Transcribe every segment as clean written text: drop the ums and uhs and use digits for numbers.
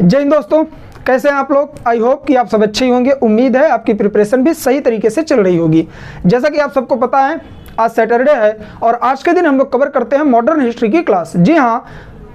जय हिंद दोस्तों, कैसे हैं आप लोग। आई होप कि आप सब अच्छे ही होंगे। उम्मीद है आपकी प्रिपरेशन भी सही तरीके से चल रही होगी। जैसा कि आप सबको पता है आज सैटरडे है और आज के दिन हम लोग कवर करते हैं मॉडर्न हिस्ट्री की क्लास। जी हाँ,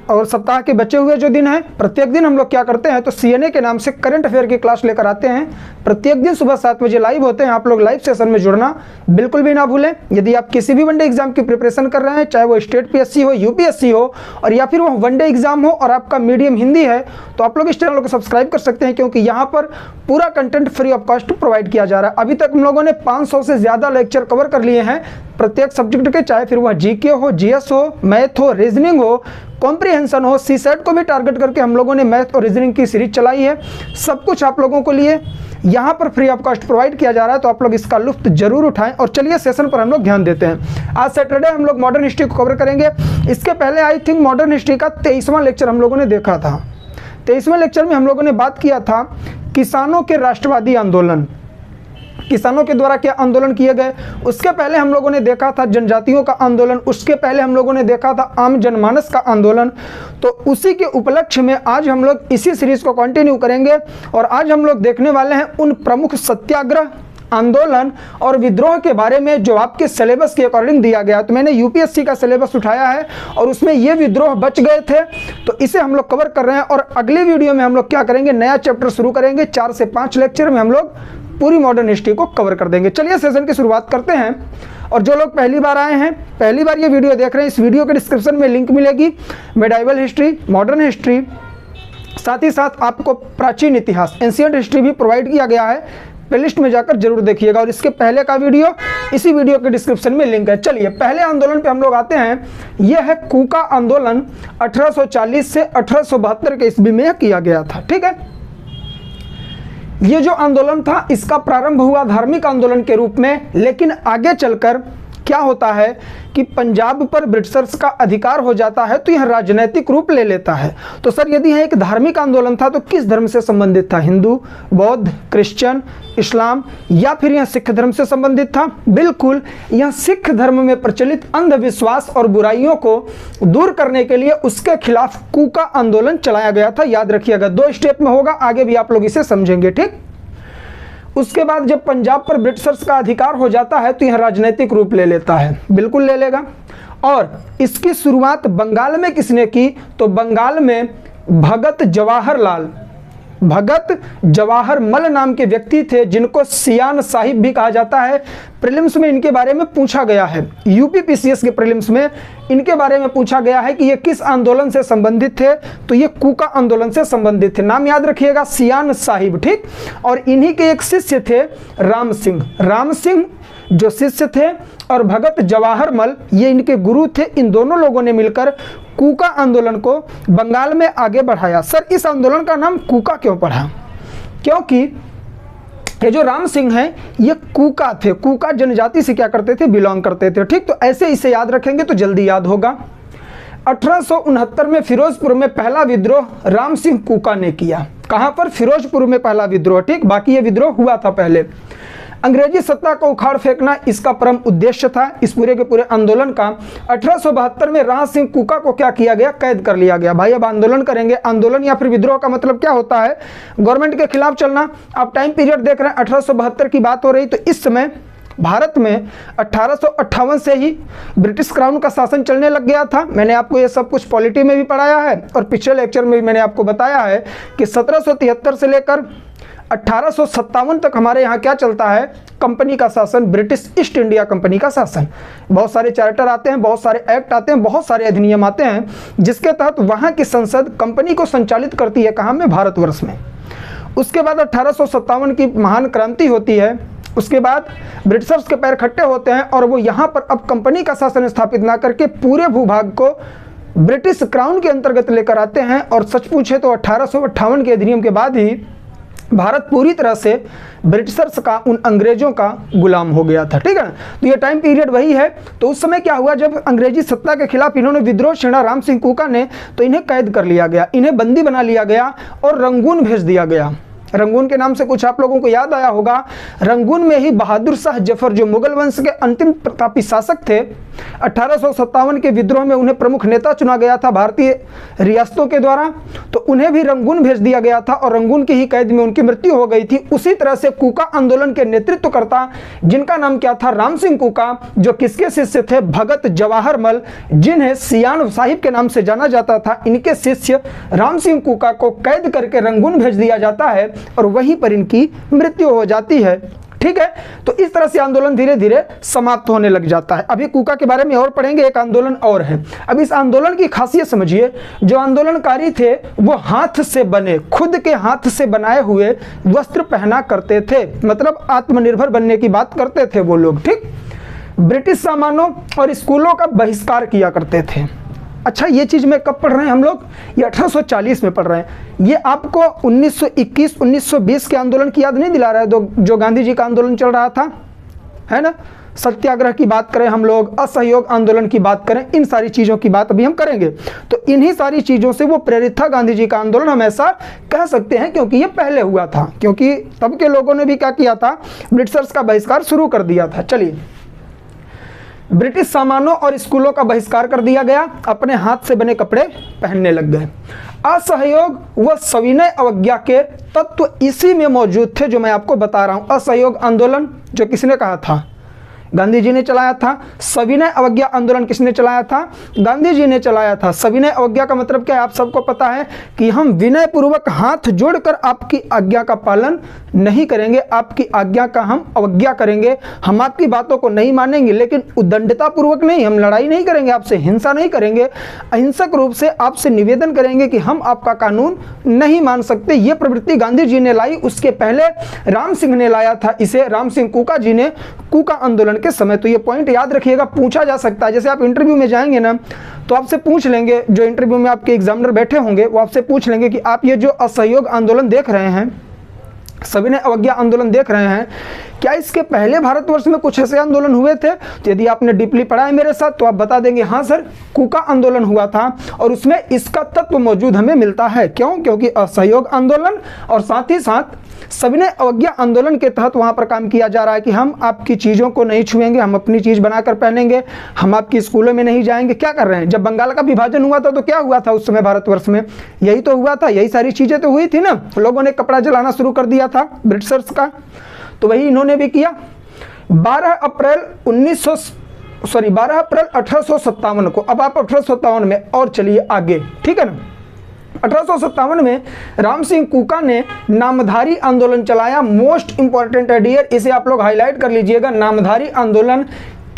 और सप्ताह के बचे हुए जो दिन है प्रत्येक दिन हम लोग क्या करते हैं तो सीएनए के नाम से करंट अफेयर की क्लास लेकर आते हैं। प्रत्येक दिन सुबह 7 बजे लाइव होते हैं। आप लोग लाइव सेशन में जुड़ना बिल्कुल भी ना भूलें। यदि आप किसी भी वनडे एग्जाम की प्रिपरेशन कर रहे हैं, चाहे वो स्टेट पीएससी हो, यूपीएससी हो और या फिर वो वनडे एग्जाम हो और आपका मीडियम हिंदी है, तो आप लोग इस चैनल को सब्सक्राइब कर सकते हैं क्योंकि यहाँ पर पूरा content free of cost provide किया जा रहा है। अभी तक हम लोगों ने 500 से ज़्यादा लेक्चर कवर कर लिए हैं प्रत्येक सब्जेक्ट के, चाहे फिर वह जीके हो, जीएस हो, मैथ हो, रीजनिंग हो, कॉम्प्रिहेंशन हो। सीसेट को भी टारगेट करके हम लोगों ने मैथ और रीजनिंग की सीरीज चलाई है। सब कुछ आप लोगों को लिए यहाँ पर फ्री ऑफ कॉस्ट प्रोवाइड किया जा रहा है, तो आप लोग इसका लुत्फ जरूर उठाएं। और चलिए सेशन पर हम लोग ध्यान देते हैं। आज सैटरडे हम लोग मॉडर्न हिस्ट्री को कवर करेंगे। इसके पहले आई थिंक मॉडर्न हिस्ट्री का 23वां लेक्चर हम लोगों ने देखा था। 23वें लेक्चर में हम लोगों ने बात किया था किसानों के राष्ट्रवादी आंदोलन, किसानों के द्वारा क्या आंदोलन किए गए। उसके पहले हम लोगों ने देखा था जनजातियों का आंदोलन। उसके पहले हम लोगों ने देखा था आम जनमानस का आंदोलन। तो उसी के उपलक्ष्य में आज हम लोग इसी सीरीज को कंटिन्यू करेंगे और आज हम लोग देखने वाले हैं उन प्रमुख सत्याग्रह, आंदोलन और विद्रोह के बारे में जो आपके सिलेबस के अकॉर्डिंग दिया गया। तो मैंने यूपीएससी का सिलेबस उठाया है और उसमें ये विद्रोह बच गए थे, तो इसे हम लोग कवर कर रहे हैं। और अगले वीडियो में हम लोग क्या करेंगे, नया चैप्टर शुरू करेंगे। 4 से 5 लेक्चर में हम लोग पूरी मॉडर्न हिस्ट्री को कवर कर देंगे। चलिए सेशन की शुरुआत करते हैं। और जो लोग पहली बार आए हैं, पहली बार ये वीडियो देख रहे हैं, इस वीडियो के डिस्क्रिप्शन में लिंक मिलेगी मेडाइवल हिस्ट्री, मॉडर्न हिस्ट्री, साथ ही साथ आपको प्राचीन इतिहास, एंशिएंट हिस्ट्री भी प्रोवाइड किया गया है। प्लेलिस्ट में जाकर जरूर देखिएगा। और इसके पहले का वीडियो इसी वीडियो के डिस्क्रिप्शन में लिंक है। चलिए पहले आंदोलन पे हम लोग आते हैं। यह है कूका आंदोलन। 1840 से 1872 के ईस्वी में किया गया था। ठीक है, ये जो आंदोलन था इसका प्रारंभ हुआ धार्मिक आंदोलन के रूप में, लेकिन आगे चलकर क्या होता है कि पंजाब पर ब्रिटिशर्स का अधिकार हो जाता है तो यह राजनीतिक रूप ले लेता है। तो सर यदि यह एक धार्मिक आंदोलन था तो किस धर्म से संबंधित था? हिंदू, बौद्ध, क्रिश्चियन, इस्लाम या फिर यह सिख धर्म से संबंधित था? बिल्कुल, यह सिख धर्म में प्रचलित अंधविश्वास और बुराइयों को दूर करने के लिए उसके खिलाफ कूका आंदोलन चलाया गया था। याद रखिएगा, 2 स्टेप में होगा, आगे भी आप लोग इसे समझेंगे। ठीक, उसके बाद जब पंजाब पर ब्रिटिशर्स का अधिकार हो जाता है तो यह राजनीतिक रूप ले लेता है। बिल्कुल ले लेगा। और इसकी शुरुआत बंगाल में किसने की? तो बंगाल में भगत जवाहर मल नाम के व्यक्ति थे, जिनको सियान साहिब भी कहा जाता है। प्रीलिम्स में इनके बारे में पूछा गया है, यूपीपीसीएस के प्रीलिम्स में इनके बारे में पूछा गया है कि ये किस आंदोलन से संबंधित थे। तो ये कूका आंदोलन से संबंधित थे। नाम याद रखिएगा, सियान साहिब। ठीक, और इन्हीं के एक शिष्य थे राम सिंह जो शिष्य थे, और भगत जवाहर मल ये इनके गुरु थे। इन दोनों लोगों ने मिलकर कूका आंदोलन को बंगाल में आगे बढ़ाया। सर इस आंदोलन का नाम कूका क्यों पड़ा? क्योंकि ये जो राम सिंह हैं ये कूका थे, कूका जनजाति से क्या करते थे, बिलोंग करते थे। ठीक, तो ऐसे इसे याद रखेंगे तो जल्दी याद होगा। 1869 में फिरोजपुर में पहला विद्रोह राम सिंह कूका ने किया। कहां पर? फिरोजपुर में पहला विद्रोह। ठीक, बाकी ये विद्रोह हुआ था पहले। अंग्रेजी सत्ता को उखाड़ फेंकना इसका परम उद्देश्य था इस पूरे के पूरे आंदोलन का। 1872 में राम सिंह कूका को क्या किया गया, कैद कर लिया गया। भाई अब आंदोलन करेंगे। आंदोलन या फिर विद्रोह का मतलब क्या होता है? गवर्नमेंट के खिलाफ चलना। आप टाइम पीरियड देख रहे हैं, 1872 की बात हो रही। तो इस समय भारत में 1858 से ही ब्रिटिश क्राउन का शासन चलने लग गया था। मैंने आपको ये सब कुछ पॉलिटी में भी पढ़ाया है और पिछले लेक्चर में भी मैंने आपको बताया है कि 1773 से लेकर 1857 तक हमारे यहाँ क्या चलता है, कंपनी का शासन, ब्रिटिश ईस्ट इंडिया कंपनी का शासन। बहुत सारे चार्टर आते हैं, बहुत सारे एक्ट आते हैं, बहुत सारे अधिनियम आते हैं, जिसके तहत वहाँ की संसद कंपनी को संचालित करती है। कहाँ में? भारतवर्ष में। उसके बाद 1857 की महान क्रांति होती है। उसके बाद ब्रिटिशर्स के पैर खट्टे होते हैं और वो यहाँ पर अब कंपनी का शासन स्थापित ना करके पूरे भूभाग को ब्रिटिश क्राउन के अंतर्गत लेकर आते हैं। और सच पूछे तो 1858 के अधिनियम के बाद ही भारत पूरी तरह से ब्रिटिशर्स का, उन अंग्रेजों का गुलाम हो गया था। ठीक है, तो ये टाइम पीरियड वही है। तो उस समय क्या हुआ, जब अंग्रेजी सत्ता के खिलाफ इन्होंने विद्रोह छेड़ा राम सिंह कूका ने, तो इन्हें कैद कर लिया गया, इन्हें बंदी बना लिया गया और रंगून भेज दिया गया। रंगून के नाम से कुछ आप लोगों को याद आया होगा। रंगून में ही बहादुर शाह जफर, जो मुगल वंश के अंतिम प्रतापी शासक थे, 1857 के विद्रोह में उन्हें प्रमुख नेता चुना गया था भारतीय रियासतों के द्वारा, तो उन्हें भी रंगून भेज दिया गया था और रंगून की ही कैद में उनकी मृत्यु हो गई थी। उसी तरह से कूका आंदोलन के नेतृत्वकर्ता, जिनका नाम क्या था, राम सिंह कूका, जो किसके शिष्य थे, भगत जवाहर मल, जिन्हें सियान साहिब के नाम से जाना जाता था, इनके शिष्य राम सिंह कूका को कैद करके रंगून भेज दिया जाता है और वहीं पर इनकी मृत्यु हो जाती है। ठीक है, तो इस तरह से आंदोलन धीरे धीरे समाप्त होने लग जाता है। अभी कूका के बारे में और पढ़ेंगे, एक आंदोलन और है। अब इस आंदोलन की खासियत समझिए, जो आंदोलनकारी थे वो हाथ से बने, खुद के हाथ से बनाए हुए वस्त्र पहना करते थे, मतलब आत्मनिर्भर बनने की बात करते थे वो लोग। ठीक, ब्रिटिश सामानों और स्कूलों का बहिष्कार किया करते थे। अच्छा, ये चीज़ में कब पढ़ रहे हैं हम लोग, ये 1840 में पढ़ रहे हैं। ये आपको 1921 1920 के आंदोलन की याद नहीं दिला रहा है, जो गांधी जी का आंदोलन चल रहा था, है ना। सत्याग्रह की बात करें हम लोग, असहयोग आंदोलन की बात करें, इन सारी चीज़ों की बात अभी हम करेंगे। तो इन्हीं सारी चीज़ों से वो प्रेरित था गांधी जी का आंदोलन, हम ऐसा कह सकते हैं, क्योंकि ये पहले हुआ था, क्योंकि तब के लोगों ने भी क्या किया था, ब्रिटिशर्स का बहिष्कार शुरू कर दिया था। चलिए, ब्रिटिश सामानों और स्कूलों का बहिष्कार कर दिया गया, अपने हाथ से बने कपड़े पहनने लग गए। असहयोग व सविनय अवज्ञा के तत्व इसी में मौजूद थे जो मैं आपको बता रहा हूं। असहयोग आंदोलन जो किसने कहा था, गांधी जी ने चलाया था। सविनय अवज्ञा आंदोलन किसने चलाया था, गांधी जी ने चलाया था। सविनय अवज्ञा का मतलब क्या है, आप सबको पता है कि हम विनय पूर्वक हाथ जोड़कर आपकी आज्ञा का पालन नहीं करेंगे, आपकी आज्ञा का हम अवज्ञा करेंगे, हम आपकी बातों को नहीं मानेंगे, लेकिन उद्दंडता पूर्वक नहीं, हम लड़ाई नहीं करेंगे, आपसे हिंसा नहीं करेंगे, अहिंसक रूप से आपसे निवेदन करेंगे कि हम आपका कानून नहीं मान सकते। ये प्रवृत्ति गांधी जी ने लाई, उसके पहले राम सिंह ने लाया था इसे, राम सिंह कूका जी ने, कूका आंदोलन के समय। तो ये पॉइंट याद रखिएगा, पूछा जा सकता है। जैसे आप इंटरव्यू में जाएंगे ना, तो आपसे पूछ लेंगे, जो इंटरव्यू में आपके एग्जामिनर बैठे होंगे वो आपसे पूछ लेंगे कि आप ये जो असहयोग आंदोलन देख रहे हैं, सविनय अवज्ञा आंदोलन देख रहे हैं, क्या इसके पहले भारतवर्ष में कुछ ऐसे आंदोलन हुए थे? तो यदि आपने डीपली पढ़ा है मेरे साथ तो आप बता देंगे हाँ सर, कूका आंदोलन हुआ था और उसमें इसका तत्व मौजूद हमें मिलता है। क्यों? क्योंकि असहयोग आंदोलन और साथ ही साथ सविनय अवज्ञा आंदोलन के तहत वहां पर काम किया जा रहा है कि हम आपकी चीज़ों को नहीं छुएंगे, हम अपनी चीज़ बनाकर पहनेंगे, हम आपकी स्कूलों में नहीं जाएंगे। क्या कर रहे हैं? जब बंगाल का विभाजन हुआ था तो क्या हुआ था उस समय भारतवर्ष में? यही तो हुआ था, यही सारी चीज़ें तो हुई थी ना। लोगों ने कपड़ा जलाना शुरू कर दिया था ब्रिटिशर्स का, तो वही इन्होंने भी किया। 12 अप्रैल 1857 को, अब आप 1857 में और चलिए आगे, ठीक है ना। 1857 में राम सिंह कूका ने नामधारी आंदोलन चलाया। मोस्ट इंपॉर्टेंट है डियर, इसे आप लोग हाईलाइट कर लीजिएगा। नामधारी आंदोलन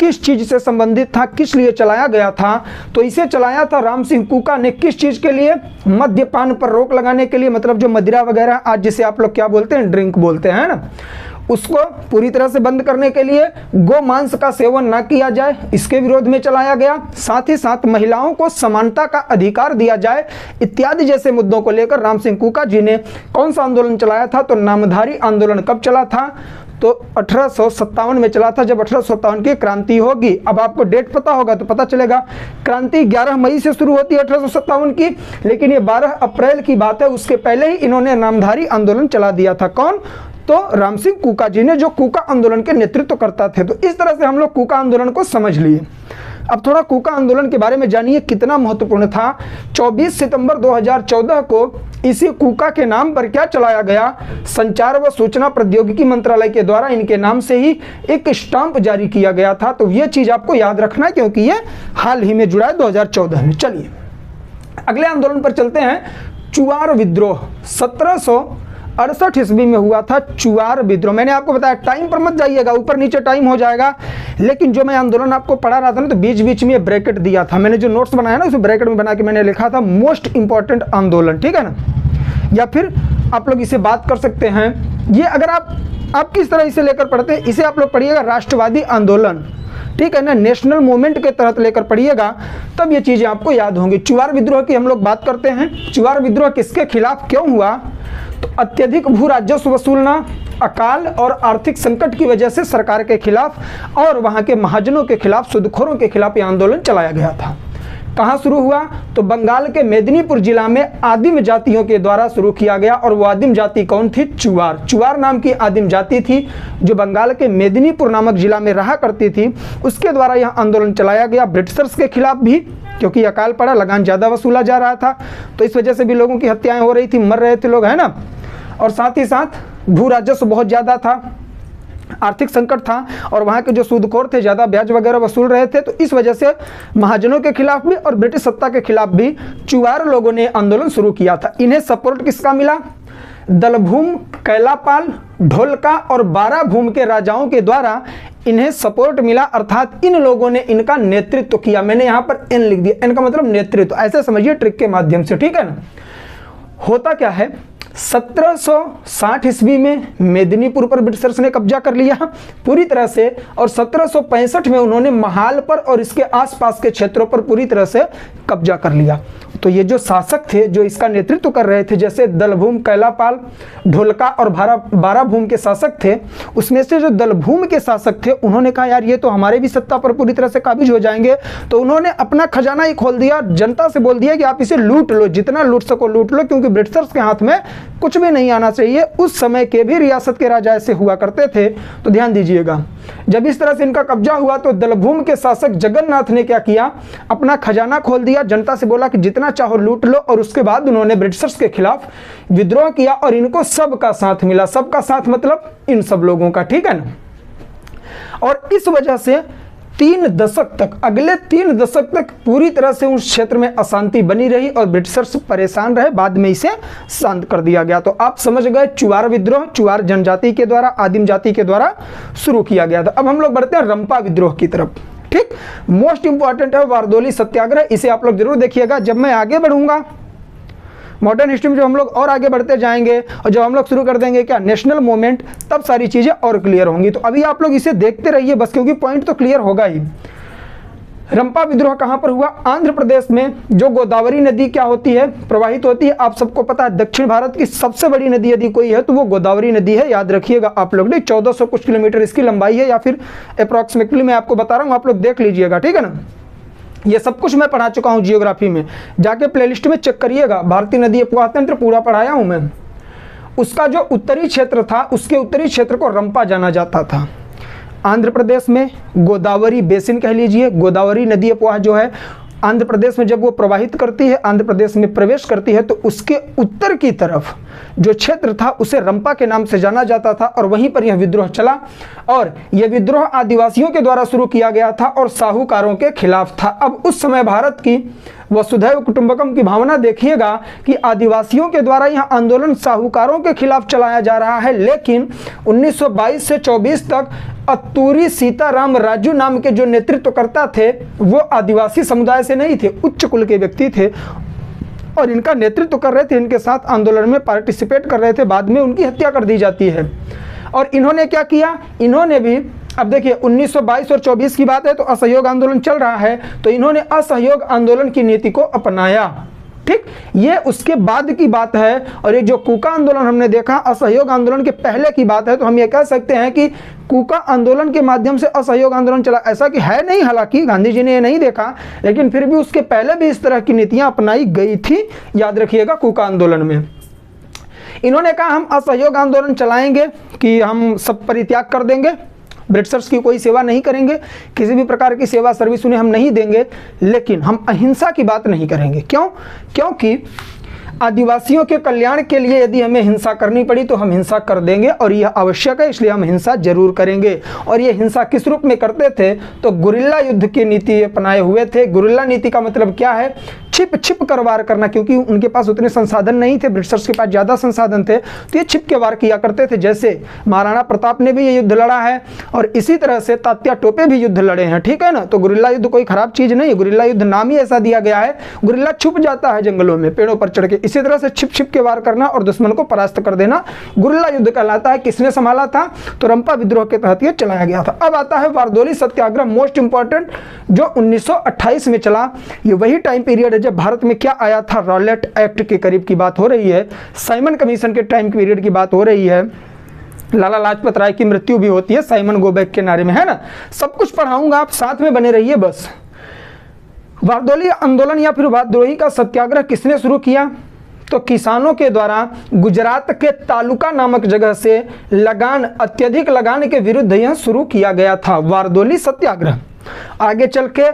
किस चीज से संबंधित था, किस लिए चलाया गया था? तो इसे चलाया था राम सिंह कूका ने किस चीज के लिए? मद्यपान पर रोक लगाने के लिए, मतलब जो मदिरा वगैरह आज जिसे आप लोग क्या बोलते हैं, ड्रिंक बोलते हैं ना, उसको पूरी तरह से बंद करने के लिए, गो मांस का सेवन ना किया जाए, इसके विरोध में चलाया गया। साथ ही साथ महिलाओं को समानता का अधिकार दिया जाए, इत्यादि जैसे मुद्दों को लेकर राम सिंह कूका जी ने कौन सा आंदोलन चलाया था? तो नामधारी आंदोलन कब चला था? तो 1857 में चला था, जब 1857 की क्रांति होगी। अब आपको डेट पता होगा तो पता चलेगा, क्रांति 11 मई से शुरू होती है 1857 की, लेकिन ये 12 अप्रैल की बात है, उसके पहले ही इन्होंने नामधारी आंदोलन चला दिया था। कौन? तो राम सिंह कूका जी ने, जो कूका आंदोलन के नेतृत्व करता थे। तो इस तरह से हम लोग कूका आंदोलन को समझ लिए। अब थोड़ा कूका आंदोलन के बारे में जानिए, कितना महत्वपूर्ण था। 24 सितंबर 2014 को इसी कूका के नाम पर क्या चलाया गया? संचार व सूचना प्रौद्योगिकी मंत्रालय के द्वारा इनके नाम से ही एक स्टाम्प जारी किया गया था। तो ये चीज आपको याद रखना है, क्योंकि ये हाल ही में जुड़ा है 2014 में। चलिए अगले आंदोलन पर चलते हैं। चुआर विद्रोह 1768 ईस्वी में हुआ था। चुआर विद्रोह, मैंने आपको बताया टाइम पर मत जाइएगा, ऊपर नीचे टाइम हो जाएगा, लेकिन जो मैं आंदोलन आपको पढ़ा रहा था ना, तो बीच बीच में ब्रैकेट दिया था। मैंने जो नोट्स बनाया ना, उसे ब्रैकेट में बना के मैंने लिखा था मोस्ट इंपॉर्टेंट आंदोलन, ठीक है ना। या फिर आप लोग इसे बात कर सकते हैं, ये अगर आप किस तरह इसे लेकर पढ़ते हैं, इसे आप लोग पढ़िएगा राष्ट्रवादी आंदोलन, ठीक है ना, नेशनल मूवमेंट के तहत लेकर पढ़िएगा, तब ये चीजें आपको याद होंगी। चुआर विद्रोह की हम लोग बात करते हैं। चुआर विद्रोह किसके खिलाफ क्यों हुआ? तो अत्यधिक भू राजस्व वसूलना, अकाल और आर्थिक संकट की वजह से सरकार के खिलाफ और वहां के महाजनों के खिलाफ, सूदखोरों के खिलाफ ये आंदोलन चलाया गया था। कहाँ शुरू हुआ? तो बंगाल के मेदिनीपुर जिला में आदिम जातियों के द्वारा शुरू किया गया। और वो आदिम जाति कौन थी? चुआर। चुआर नाम की आदिम जाति थी जो बंगाल के मेदिनीपुर नामक जिला में रहा करती थी। उसके द्वारा यह आंदोलन चलाया गया ब्रिटिशर्स के खिलाफ भी, क्योंकि अकाल पड़ा, लगान ज़्यादा वसूला जा रहा था, तो इस वजह से भी लोगों की हत्याएं हो रही थी, मर रहे थे लोग, है ना। और साथ ही साथ भू राजस्व बहुत ज़्यादा था, आर्थिक संकट था, और वहाँ के जो सूदखोर थे ज़्यादा ब्याज वगैरह वसूल रहे थे। तो इस वजह से महाजनों के खिलाफ भी और ब्रिटिश सत्ता के खिलाफ भी चुआर लोगों ने आंदोलन शुरू किया था। इन्हें सपोर्ट किसका मिला? दलभूम, कैलापाल, ढोलका और बाराभूम के राजाओं के द्वारा इन्हें सपोर्ट मिला, अर्थात इन लोगों ने इनका नेतृत्व किया। मैंने यहाँ पर एन लिख दिया, एन का मतलब नेतृत्व, ऐसे समझिए ट्रिक के माध्यम से, ठीक है ना। होता क्या है, 1760 ईस्वी में मेदिनीपुर पर ब्रिटिशर्स ने कब्जा कर लिया पूरी तरह से, और 1765 में उन्होंने महाल पर और इसके आसपास के क्षेत्रों पर पूरी तरह से कब्जा कर लिया। तो ये जो शासक थे जो इसका नेतृत्व कर रहे थे, जैसे दलभूम, कैलापाल, ढोलका और बाराभूम के शासक थे, उसमें से जो दलभूम के शासक थे उन्होंने कहा यार ये तो हमारे भी सत्ता पर पूरी तरह से काबिज हो जाएंगे। तो उन्होंने अपना खजाना ही खोल दिया, जनता से बोल दिया कि आप इसे लूट लो, जितना लूट सको लूट लो, क्योंकि ब्रिटिशर्स के हाथ में कुछ भी नहीं आना चाहिए। उस समय के भी रियासत के राजा ऐसे हुआ करते थे। तो ध्यान दीजिएगा, जब इस तरह से इनका कब्जा हुआ तो दलभूम के शासक जगन्नाथ ने क्या किया, अपना खजाना खोल दिया, जनता से बोला कि जितना चाहो लूट लो, और उसके बाद उन्होंने ब्रिटिशर्स के खिलाफ विद्रोह किया और इनको सबका साथ मिला। सबका साथ मतलब इन सब लोगों का, ठीक है ना। और इस वजह से 3 दशक तक, अगले 3 दशक तक पूरी तरह से उस क्षेत्र में अशांति बनी रही और ब्रिटिशर्स परेशान रहे। बाद में इसे शांत कर दिया गया। तो आप समझ गए, चुआर विद्रोह चुआर जनजाति के द्वारा, आदिम जाति के द्वारा शुरू किया गया था। अब हम लोग बढ़ते हैं रंपा विद्रोह की तरफ, ठीक। मोस्ट इंपॉर्टेंट है बारदोली सत्याग्रह, इसे आप लोग जरूर देखिएगा। जब मैं आगे बढ़ूंगा मॉडर्न हिस्ट्री में, जो हम लोग और आगे बढ़ते जाएंगे और जब हम लोग शुरू कर देंगे क्या नेशनल मूवमेंट, तब सारी चीजें और क्लियर होंगी। तो अभी आप लोग इसे देखते रहिए बस, क्योंकि पॉइंट तो क्लियर होगा ही। रंपा विद्रोह कहां पर हुआ? आंध्र प्रदेश में। जो गोदावरी नदी क्या होती है, प्रवाहित होती है, आप सबको पता है दक्षिण भारत की सबसे बड़ी नदी यदि कोई है तो वो गोदावरी नदी है, याद रखिएगा आप लोग। नहीं, 1400 कुछ किलोमीटर इसकी लंबाई है, या फिर अप्रॉक्सीमेटली मैं आपको बता रहा हूँ, आप लोग देख लीजिएगा, ठीक है ना। ये सब कुछ मैं पढ़ा चुका हूँ जियोग्राफी में, जाके प्लेलिस्ट में चेक करिएगा। भारतीय नदी अपवाह तंत्र पूरा पढ़ाया हूँ मैं। उसका जो उत्तरी क्षेत्र था, उसके उत्तरी क्षेत्र को रंपा जाना जाता था। आंध्र प्रदेश में गोदावरी बेसिन कह लीजिए, गोदावरी नदी अपवाह जो है आंध्र प्रदेश में जब वो प्रवाहित करती है, आंध्र प्रदेश में प्रवेश करती है, तो उसके उत्तर की तरफ जो क्षेत्र था उसे रंपा के नाम से जाना जाता था, और वहीं पर यह विद्रोह चला। और यह विद्रोह आदिवासियों के द्वारा शुरू किया गया था और साहूकारों के खिलाफ था। अब उस समय भारत की वसुधैव कुटुंबकम की भावना देखिएगा कि आदिवासियों के द्वारा यह आंदोलन साहूकारों के खिलाफ चलाया जा रहा है, लेकिन 1922 से 24 तक अत्तूरी सीताराम राजू नाम के जो नेतृत्वकर्ता थे वो आदिवासी समुदाय से नहीं थे, उच्च कुल के व्यक्ति थे, और इनका नेतृत्व कर रहे थे, इनके साथ आंदोलन में पार्टिसिपेट कर रहे थे। बाद में उनकी हत्या कर दी जाती है। और इन्होंने क्या किया, इन्होंने भी, अब देखिए 1922 और 24 की बात है तो असहयोग आंदोलन चल रहा है, तो इन्होंने असहयोग आंदोलन की नीति को अपनाया, ठीक। ये उसके बाद की बात है। और ये जो कूका आंदोलन हमने देखा असहयोग आंदोलन के पहले की बात है, तो हम ये कह सकते हैं कि कूका आंदोलन के माध्यम से असहयोग आंदोलन चला, ऐसा कि है नहीं, हालांकि गांधी जी ने ये नहीं देखा, लेकिन फिर भी उसके पहले भी इस तरह की नीतियां अपनाई गई थी, याद रखिएगा। कूका आंदोलन में इन्होंने कहा हम असहयोग आंदोलन चलाएंगे कि हम सब परित्याग कर देंगे, ब्रिटिशर्स की कोई सेवा नहीं करेंगे, किसी भी प्रकार की सेवा सर्विस उन्हें हम नहीं देंगे, लेकिन हम अहिंसा की बात नहीं करेंगे। क्यों? क्योंकि आदिवासियों के कल्याण के लिए यदि हमें हिंसा करनी पड़ी तो हम हिंसा कर देंगे, और यह आवश्यक है, इसलिए हम हिंसा जरूर करेंगे। और ये हिंसा किस रूप में करते थे? तो गुरिल्ला युद्ध की नीति अपनाए हुए थे। गुरिल्ला नीति का मतलब क्या है? छिप छिप कर वार करना, क्योंकि उनके पास उतने संसाधन नहीं थे, ब्रिटिशर्स के पास ज़्यादा संसाधन थे, तो ये छिप के वार किया करते थे। जैसे महाराणा प्रताप ने भी ये युद्ध लड़ा है, और इसी तरह से तात्या टोपे भी युद्ध लड़े हैं, ठीक है ना। तो गुरिल्ला युद्ध कोई खराब चीज़ नहीं, गुरिल्ला युद्ध नाम ही ऐसा दिया गया है। गुरिल्ला छुप जाता है जंगलों में, पेड़ों पर चढ़ के, इसी तरह से छिप छिप के वार करना और दुश्मन को परास्त कर देना गुरिल्ला युद्ध कहलाता है। किसने संभाला था? तो रंपा विद्रोह के तहत ये चलाया गया था। अब आता है बारदोली सत्याग्रह, मोस्ट इंपॉर्टेंट, जो 1928 में चला। ये वही टाइम पीरियड है जब भारत में क्या आया था, रॉलेट एक्ट के करीब की बात हो रही है, साइमन कमीशन के टाइम पीरियड की बात हो रही है, लाला लाजपत राय की मृत्यु भी होती है साइमन गो बैक के नारे में, है ना। सब कुछ पढ़ाऊंगा, आप साथ में बने रहिए बस। वारदोली आंदोलन या फिर वारदोली का सत्याग्रह किसने शुरू किया? तो किसानों के द्वारा गुजरात के तालुका नामक जगह से लगान, अत्यधिक लगान के विरुद्ध यह शुरू किया गया था, वारदोली सत्याग्रह। आगे चल के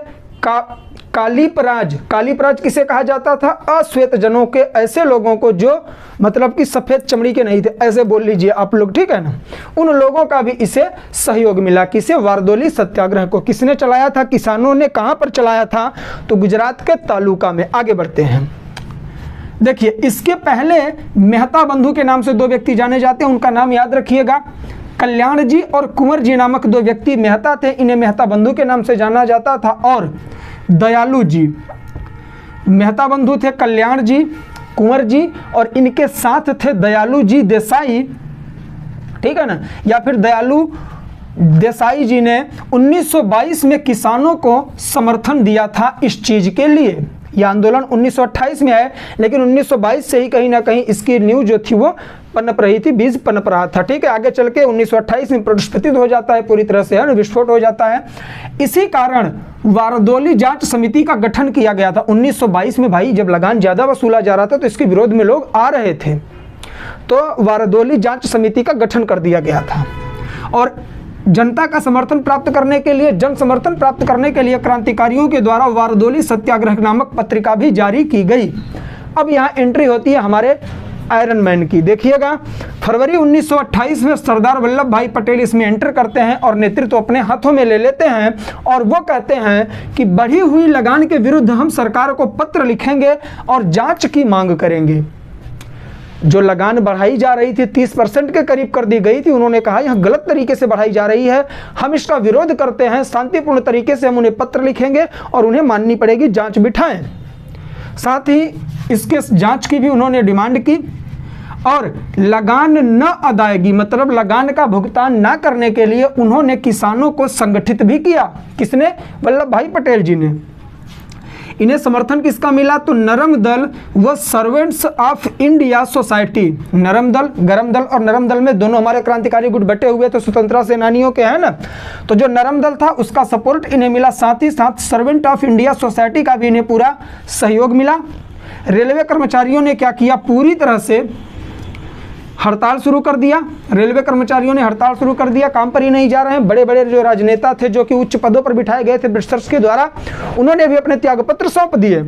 कालीपराज, कालीपराज किसे कहा जाता था? अश्वेत जनों के, ऐसे लोगों को जो मतलब कि सफ़ेद चमड़ी के नहीं थे, ऐसे बोल लीजिए आप लोग, ठीक है ना। उन लोगों का भी इसे सहयोग मिला। किसे? वारदोली सत्याग्रह को। किसने चलाया था? किसानों ने। कहाँ पर चलाया था? तो गुजरात के तालुका में। आगे बढ़ते हैं। देखिए, इसके पहले मेहता बंधु के नाम से दो व्यक्ति जाने जाते हैं, उनका नाम याद रखिएगा। कल्याण जी और कुंवर जी नामक दो व्यक्ति मेहता थे, इन्हें मेहता बंधु के नाम से जाना जाता था। और दयालु जी, मेहता बंधु थे कल्याण जी, कुंवर जी, और इनके साथ थे दयालु जी देसाई, ठीक है ना, या फिर दयालु देसाई जी ने 1922 में किसानों को समर्थन दिया था इस चीज़ के लिए। यह आंदोलन 1928 में है, लेकिन 1922 से ही कहीं ना कहीं इसकी न्यूज़ जो थी वो पनप रही थी, बीज पनप रहा था, ठीक है। आगे चल के 1928 में प्रतिष्ठित हो जाता है पूरी तरह से, है ना, विस्फोट हो जाता है। इसी कारण वारदोली जांच समिति का गठन किया गया था 1922 में। भाई, जब लगान ज़्यादा वसूला जा रहा था तो इसके विरोध में लोग आ रहे थे, तो वारदोली जांच समिति का गठन कर दिया गया था। और जनता का समर्थन प्राप्त करने के लिए, जन समर्थन प्राप्त करने के लिए क्रांतिकारियों के द्वारा वारदोली सत्याग्रह नामक पत्रिका भी जारी की गई। अब यहाँ एंट्री होती है हमारे आयरन मैन की। देखिएगा, फरवरी 1928 में सरदार वल्लभ भाई पटेल इसमें एंटर करते हैं और नेतृत्व अपने हाथों में ले लेते हैं, और वो कहते हैं कि बढ़ी हुई लगान के विरुद्ध हम सरकार को पत्र लिखेंगे और जांच की मांग करेंगे। जो लगान बढ़ाई जा रही थी 30% के करीब कर दी गई थी, उन्होंने कहा यह गलत तरीके से बढ़ाई जा रही है, हम इसका विरोध करते हैं, शांतिपूर्ण तरीके से हम उन्हें पत्र लिखेंगे और उन्हें माननी पड़ेगी, जांच बिठाएं। साथ ही इसके जांच की भी उन्होंने डिमांड की, और लगान न अदायगी, मतलब लगान का भुगतान ना करने के लिए उन्होंने किसानों को संगठित भी किया। किसने? वल्लभ भाई पटेल जी ने। इन्हें समर्थन किसका मिला? तो नरम दल व सर्वेंट्स ऑफ इंडिया सोसाइटी। नरम दल, गरम दल, और नरम दल में दोनों हमारे क्रांतिकारी गुट बटे हुए थे, स्वतंत्रता सेनानियों के, है ना। तो जो नरम दल था उसका सपोर्ट इन्हें मिला, साथ ही साथ सर्वेंट ऑफ इंडिया सोसाइटी का भी इन्हें पूरा सहयोग मिला। रेलवे कर्मचारियों ने क्या किया? पूरी तरह से हड़ताल शुरू कर दिया। रेलवे कर्मचारियों ने हड़ताल शुरू कर दिया, काम पर ही नहीं जा रहे हैं। बड़े बड़े जो राजनेता थे, जो कि उच्च पदों पर बिठाए गए थे ब्रिटिशर्स के द्वारा, उन्होंने भी अपने त्यागपत्र सौंप दिए।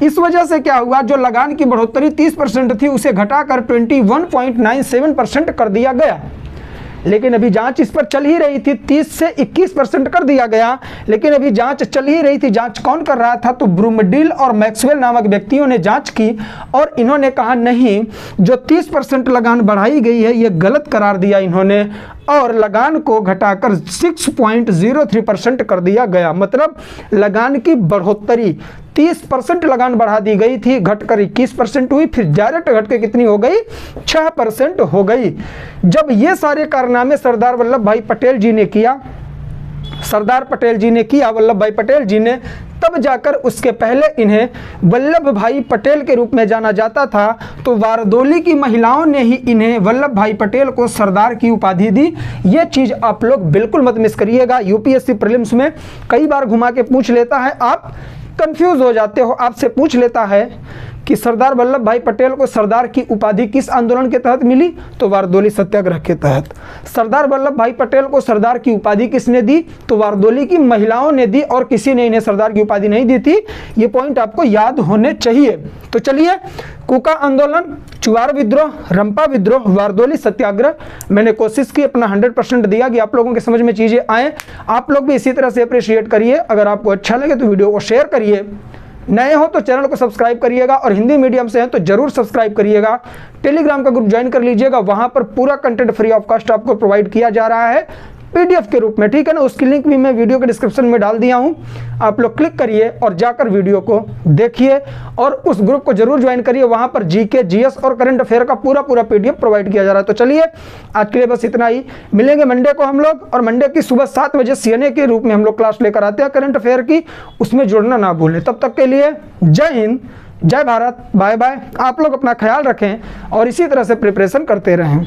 इस वजह से क्या हुआ? जो लगान की बढ़ोतरी 30% थी उसे घटाकर 21.97% कर दिया गया। लेकिन अभी जांच इस पर चल ही रही थी, 30 से 21% कर दिया गया, लेकिन अभी जांच चल ही रही थी। जांच कौन कर रहा था? तो ब्रूमडील और मैक्सवेल नामक व्यक्तियों ने जांच की, और इन्होंने कहा नहीं, जो 30% लगान बढ़ाई गई है ये गलत करार दिया इन्होंने, और लगान को घटाकर 6.03% कर दिया गया। मतलब लगान की बढ़ोतरी 30% लगान बढ़ा दी गई थी, घटकर 21% हुई, फिर डायरेक्ट घट के कितनी हो गई? 6% हो गई। जब ये सारे कारनामे सरदार वल्लभ भाई पटेल जी ने किया, वल्लभ भाई पटेल जी ने, तब जाकर उसके पहले इन्हें वल्लभ भाई पटेल के रूप में जाना जाता था। तो वारदोली की महिलाओं ने ही इन्हें, वल्लभ भाई पटेल को, सरदार की उपाधि दी। ये चीज़ आप लोग बिल्कुल मत मिस करिएगा। यूपीएससी प्रीलिम्स में कई बार घुमा के पूछ लेता है, आप कंफ्यूज हो जाते हो। आपसे पूछ लेता है कि सरदार वल्लभ भाई पटेल को सरदार की उपाधि किस आंदोलन के तहत मिली? तो वारदोली सत्याग्रह के तहत। सरदार वल्लभ भाई पटेल को सरदार की उपाधि किसने दी? तो वारदोली की महिलाओं ने दी, और किसी ने इन्हें सरदार की उपाधि नहीं दी थी। ये पॉइंट आपको याद होने चाहिए। तो चलिए, कूका आंदोलन, चुवार विद्रोह, रंपा विद्रोह, वारदोली सत्याग्रह, मैंने कोशिश की, अपना 100% दिया कि आप लोगों के समझ में चीज़ें आए। आप लोग भी इसी तरह से अप्रिशिएट करिए। अगर आपको अच्छा लगे तो वीडियो को शेयर करिए, नए हो तो चैनल को सब्सक्राइब करिएगा, और हिंदी मीडियम से हैं तो जरूर सब्सक्राइब करिएगा। टेलीग्राम का ग्रुप ज्वाइन कर लीजिएगा, वहां पर पूरा कंटेंट फ्री ऑफ कॉस्ट आपको प्रोवाइड किया जा रहा है पीडीएफ के रूप में, ठीक है ना। उसकी लिंक भी मैं वीडियो के डिस्क्रिप्शन में डाल दिया हूं, आप लोग क्लिक करिए और जाकर वीडियो को देखिए, और उस ग्रुप को जरूर ज्वाइन करिए। वहां पर जीके, जीएस और करंट अफेयर का पूरा पीडीएफ प्रोवाइड किया जा रहा है। तो चलिए, आज के लिए बस इतना ही। मिलेंगे मंडे को हम लोग, और मंडे की सुबह 7 बजे सीएनए के रूप में हम लोग क्लास लेकर आते हैं करंट अफेयर की, उसमें जुड़ना ना भूलें। तब तक के लिए जय हिंद, जय भारत, बाय बाय। आप लोग अपना ख्याल रखें और इसी तरह से प्रिपरेशन करते रहें।